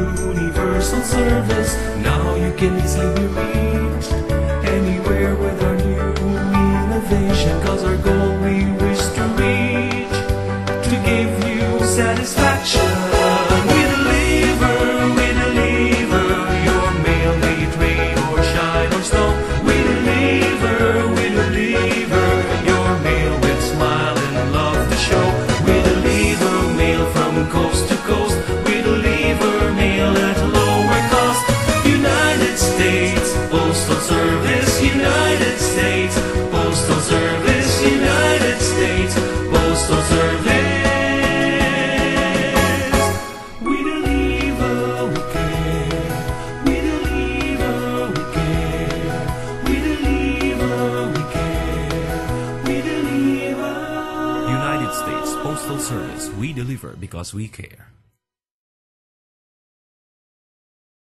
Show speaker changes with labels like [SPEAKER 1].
[SPEAKER 1] universal service. Now you can easily be reached anywhere with our new innovation. Cause our goal we wish to reach, to give you satisfaction. We deliver your mail, may it rain or shine or snow. We deliver your mail with smile and love to show. We deliver mail from coast to coast. We deliver mail at a lower cost. United States Postal Service, United States Postal Service, United States Postal Service. We deliver, we care. We deliver, we care. We deliver, we care. We deliver.
[SPEAKER 2] United States Postal Service, we deliver because we care.